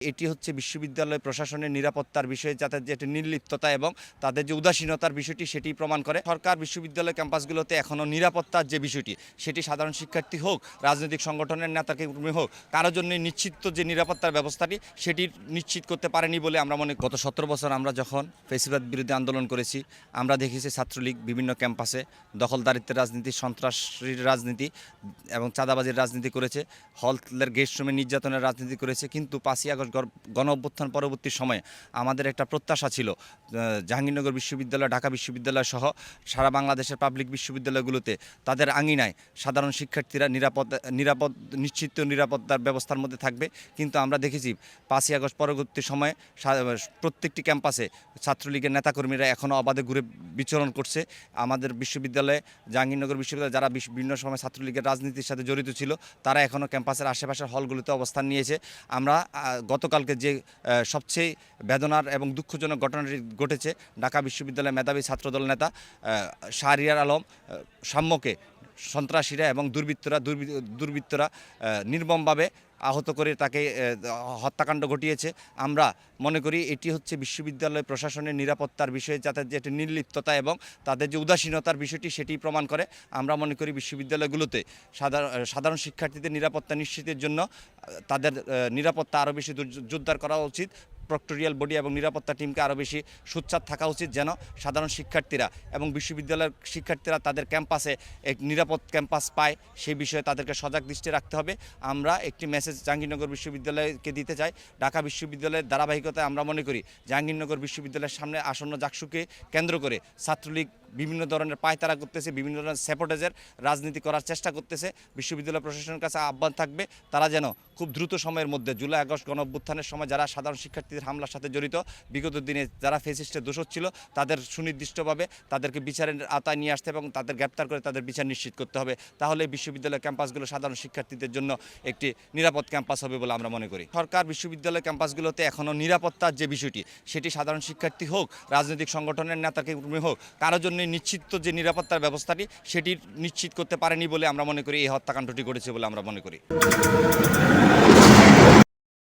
এটি হচ্ছে বিশ্ববিদ্যালয় প্রশাসনের নিরাপত্তার বিষয়ে যাতে যে নির্লিপ্ততা এবং তাদের যে উদাসীনতার বিষয়টি সেটি প্রমাণ করে। সরকার বিশ্ববিদ্যালয় ক্যাম্পাসগুলোতে এখনও নিরাপত্তার যে বিষয়টি সেটি সাধারণ শিক্ষার্থী হোক, রাজনৈতিক সংগঠনের নেতাকে হোক, কারোর জন্য নিশ্চিত যে নিরাপত্তার ব্যবস্থাটি সেটি নিশ্চিত করতে পারেনি বলে আমরা মনে করি। গত 17 বছর আমরা যখন ফ্যাসিবাদ বিরোধী আন্দোলন করেছি, আমরা দেখেছি ছাত্রলীগ বিভিন্ন ক্যাম্পাসে দখলদারিত্বের রাজনীতি, সন্ত্রাসীর রাজনীতি এবং চাঁদাবাজির রাজনীতি করেছে, হলের গেস্ট রুমে নির্যাতনের রাজনীতি করেছে। কিন্তু 5ই আগস্ট গণ অভ্যুত্থান পরবর্তী সময়ে আমাদের একটা প্রত্যাশা ছিল জাহাঙ্গীরনগর বিশ্ববিদ্যালয়, ঢাকা বিশ্ববিদ্যালয় সহ সারা বাংলাদেশের পাবলিক বিশ্ববিদ্যালয়গুলোতে তাদের আঙিনায় সাধারণ শিক্ষার্থীরা নিশ্চিত নিরাপত্তার ব্যবস্থার মধ্যে থাকবে। কিন্তু আমরা দেখেছি 5ই আগস্ট পরবর্তী সময়ে প্রত্যেকটি ক্যাম্পাসে ছাত্রলীগের নেতাকর্মীরা এখনও অবাধে ঘুরে বিচরণ করছে। আমাদের বিশ্ববিদ্যালয়ে, জাহাঙ্গীরনগর বিশ্ববিদ্যালয়ে যারা বিভিন্ন সময় ছাত্রলীগের রাজনীতির সাথে জড়িত ছিল তারা এখনও ক্যাম্পাসের আশেপাশের হলগুলোতে অবস্থান নিয়েছে। আমরা গতকালকে যে সবচেয়ে বেদনার এবং দুঃখজনক ঘটনাটি ঘটেছে, ঢাকা বিশ্ববিদ্যালয়ের মেধাবী ছাত্রদল নেতা শাহরিয়ার আলম সাম্যকে সন্ত্রাসীরা এবং দুর্বৃত্তরা নির্মমভাবে আহত করে তাকে হত্যাকাণ্ড ঘটিয়েছে। আমরা মনে করি এটি হচ্ছে বিশ্ববিদ্যালয় প্রশাসনের নিরাপত্তার বিষয়ে যাতে যে নির্লিপ্ততা এবং তাদের যে উদাসীনতার বিষয়টি সেটি প্রমাণ করে। আমরা মনে করি বিশ্ববিদ্যালয়গুলোতে সাধারণ শিক্ষার্থীদের নিরাপত্তা নিশ্চিতের জন্য তাদের নিরাপত্তা আরও বেশি জোরদার করা উচিত। প্রক্টোরিয়াল বডি এবং নিরাপত্তা টিমকে আরও বেশি সোচ্চার থাকা উচিত, যেন সাধারণ শিক্ষার্থীরা এবং বিশ্ববিদ্যালয়ের শিক্ষার্থীরা তাদের ক্যাম্পাসে এক নিরাপদ ক্যাম্পাস পায়, সেই বিষয়ে তাদেরকে সজাগ দৃষ্টি রাখতে হবে। আমরা একটি মেসেজ জাহাঙ্গীরনগর বিশ্ববিদ্যালয়কে দিতে চাই। ঢাকা বিশ্ববিদ্যালয়ের ধারাবাহিকতায় আমরা মনে করি জাহাঙ্গীরনগর বিশ্ববিদ্যালয়ের সামনে আসন্ন জাকসুকে কেন্দ্র করে ছাত্রলীগ বিভিন্ন ধরনের পায়তারা করতেছে, বিভিন্ন ধরনের স্যাবোটেজের রাজনীতি করার চেষ্টা করতেছে। বিশ্ববিদ্যালয় প্রশাসনের কাছে আহ্বান থাকবে তারা যেন খুব দ্রুত সময়ের মধ্যে জুলাই আগস্ট গণ অভ্যুত্থানের সময় যারা সাধারণ শিক্ষার্থীদের হামলার সাথে জড়িত, বিগত দিনে যারা ফ্যাসিস্টের দোষর ছিল, তাদের সুনির্দিষ্টভাবে তাদেরকে বিচারের আওতায় নিয়ে আসতে এবং তাদের গ্রেপ্তার করে তাদের বিচার নিশ্চিত করতে হবে। তাহলে বিশ্ববিদ্যালয় ক্যাম্পাসগুলো সাধারণ শিক্ষার্থীদের জন্য একটি নিরাপদ ক্যাম্পাস হবে বলে আমরা মনে করি। সরকার বিশ্ববিদ্যালয় ক্যাম্পাসগুলোতে এখনও নিরাপত্তার যে বিষয়টি সেটি সাধারণ শিক্ষার্থী হোক, রাজনৈতিক সংগঠনের নেতাকে হোক, কারোর জন্য নিশ্চিত যে নিরাপত্তার ব্যবস্থাটি সেটি নিশ্চিত করতে পারেনি বলে আমরা মনে করি এই হত্যাকাণ্ডটি ঘটেছে বলে আমরা মনে করি।